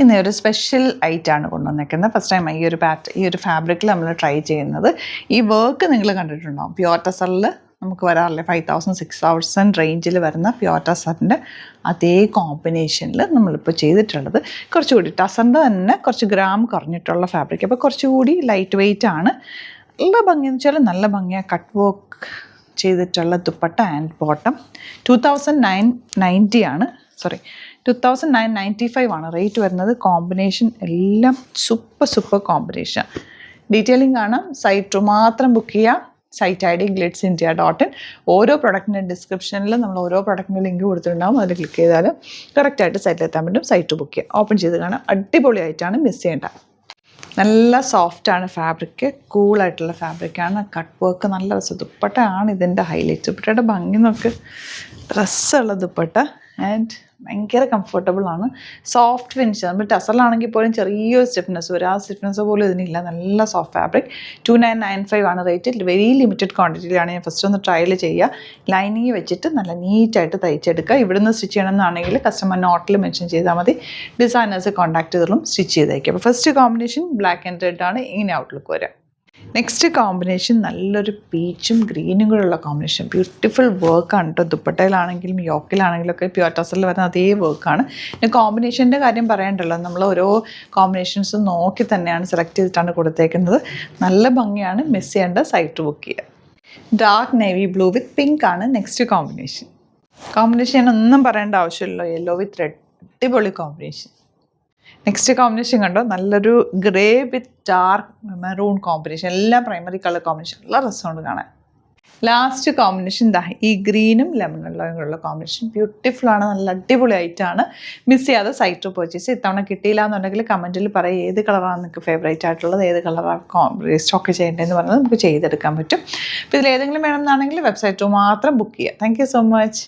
ഇന്ന് ഒരു special ഐറ്റാണ് കൊണ്ടുവന്നേക്കുന്നത്. First time ഈ ഒരു ഫാബ്രിക്കിൽ നമ്മൾ ട്രൈ ചെയ്യുന്നത്. ഈ വർക്ക് നിങ്ങൾ കണ്ടിട്ടുണ്ടാവും. പ്യുവർ ടസറിൽ നമുക്ക് വരാറില്ലേ 5000-6000 റേഞ്ചിൽ വരുന്ന പ്യുവർ ടസറിൻ്റെ അതേ കോമ്പിനേഷനിൽ നമ്മളിപ്പോൾ ചെയ്തിട്ടുള്ളത്. കുറച്ചുകൂടി ടസറിൻ്റെ തന്നെ കുറച്ച് ഗ്രാം കുറഞ്ഞിട്ടുള്ള ഫാബ്രിക്. അപ്പോൾ കുറച്ചുകൂടി ലൈറ്റ് വെയ്റ്റ് ആണ്. നല്ല ഭംഗിയെന്ന് വെച്ചാൽ നല്ല ഭംഗിയാണ്. കട്ട് വർക്ക് ചെയ്തിട്ടുള്ള ദുപ്പട്ട ആൻഡ് ബോട്ടം 2990 ആണ്. 2995 ആണ് റേറ്റ് വരുന്നത്. കോമ്പിനേഷൻ എല്ലാം സൂപ്പർ കോമ്പിനേഷൻ. ഡീറ്റെയിലിംഗ് കാണാം. സൈറ്റ് മാത്രം ബുക്ക് ചെയ്യാം. Site ID glitzindia.in. ഓരോ പ്രൊഡക്റ്റിൻ്റെ ഡിസ്ക്രിപ്ഷനിൽ നമ്മൾ ഓരോ പ്രൊഡക്റ്റിൻ്റെ ലിങ്ക് കൊടുത്തിട്ടുണ്ടാകും. അതിൽ ക്ലിക്ക് ചെയ്താൽ കറക്റ്റായിട്ട് സൈറ്റിലെത്താൻ പറ്റും. സൈറ്റ് ബുക്ക് ചെയ്യാം. ഓപ്പൺ ചെയ്ത് കാണാം. അടിപൊളിയായിട്ടാണ്, മിസ് ചെയ്യേണ്ട. നല്ല സോഫ്റ്റാണ് ഫാബ്രിക്, കൂളായിട്ടുള്ള ഫാബ്രിക്കാണ്. കട്ട് വർക്ക് നല്ല രസം. ദുപ്പട്ടയാണ് ഇതിൻ്റെ ഹൈലൈറ്റ്. ദുപ്പട്ടയുടെ ഭംഗി നോക്ക്. രസമുള്ള ദുപ്പട്ട ആൻഡ് ഭയങ്കര കംഫർട്ടബിൾ ആണ്. Soft finish. നമ്മൾ ടസറിലാണെങ്കിൽ പോലും ചെറിയൊരു സ്റ്റിഫ്നെസ് വരും. ആ സ്റ്റിഫ്നെസ് പോലും ഇതിനില്ല. നല്ല സോഫ്റ്റ് ഫാബ്രിക്. 2995 ആണ് റേറ്റ്. Very limited ക്വാണ്ടിറ്റിയിലാണ്. ഞാൻ ഫസ്റ്റ് ഒന്ന് ട്രയൽ ചെയ്യുക. ലൈനിങ് വെച്ചിട്ട് നല്ല നീറ്റായിട്ട് തയ്ച്ചെടുക്കുക. ഇവിടുന്ന് സ്റ്റിച്ച് ചെയ്യണമെന്നാണെങ്കിൽ കസ്റ്റമർ നോട്ടിൽ മെൻഷൻ ചെയ്താൽ മതി. ഡിസൈനേഴ്സ് കോൺടാക്ട് ചെയ്തോളും, സ്റ്റിച്ച് ചെയ്തേക്കും. അപ്പോൾ first combination black and red ആണ്. ഇങ്ങനെ ഔട്ട്ലുക്ക് വരാം. നെക്സ്റ്റ് കോമ്പിനേഷൻ നല്ലൊരു പീച്ചും ഗ്രീനും കൂടെ ഉള്ള കോമ്പിനേഷൻ. ബ്യൂട്ടിഫുൾ വർക്കാണ് കേട്ടോ. ദുപ്പട്ടയിലാണെങ്കിലും യോക്കിലാണെങ്കിലും ഒക്കെ പ്യുവർ ടസറിൽ വരുന്ന അതേ വർക്കാണ്. പിന്നെ കോമ്പിനേഷൻ്റെ കാര്യം പറയണ്ടല്ലോ. നമ്മൾ ഓരോ കോമ്പിനേഷൻസും നോക്കി തന്നെയാണ് സെലക്ട് ചെയ്തിട്ടാണ് കൊടുത്തേക്കുന്നത്. നല്ല ഭംഗിയാണ്. മിസ് ചെയ്യേണ്ട. സൈറ്റ് ബുക്ക് ചെയ്യുക. ഡാർക്ക് നേവി ബ്ലൂ വിത്ത് പിങ്ക് ആണ് നെക്സ്റ്റ് കോമ്പിനേഷൻ. ഞാൻ ഒന്നും പറയേണ്ട ആവശ്യമില്ലല്ലോ. Yellow with red. അടിപൊളി കോമ്പിനേഷൻ. നെക്സ്റ്റ് കോമ്പിനേഷൻ കണ്ടോ. നല്ലൊരു ഗ്രേ വിത്ത് ഡാർക്ക് മെറൂൺ കോമ്പിനേഷൻ. എല്ലാം പ്രൈമറി കളർ കോമ്പിനേഷൻ. നല്ല രസമുണ്ട് കാണാൻ. ലാസ്റ്റ് കോമ്പിനേഷൻ ഈ ഗ്രീനും ലെമൺ യെല്ലോയും കോമ്പിനേഷൻ. ബ്യൂട്ടിഫുൾ ആണ്. നല്ല അടിപൊളിയായിട്ടാണ്. മിസ് ചെയ്യാതെ സൈറ്റ് പർച്ചേസ്. ഇത്തവണ കിട്ടിയില്ല എന്നുണ്ടെങ്കിൽ കമൻറ്റിൽ പറയും ഏത് കളറാണ് നിങ്ങൾക്ക് ഫേവറേറ്റ് ആയിട്ടുള്ളത്, ഏത് കളറാണ് സ്റ്റോക്ക് ചെയ്യേണ്ടതെന്ന് പറഞ്ഞാൽ നമുക്ക് ചെയ്തെടുക്കാൻ പറ്റും. അപ്പോൾ ഇതിൽ ഏതെങ്കിലും വേണമെന്നാണെങ്കിൽ വെബ്സൈറ്റ് മാത്രം ബുക്ക് ചെയ്യുക. Thank you so much.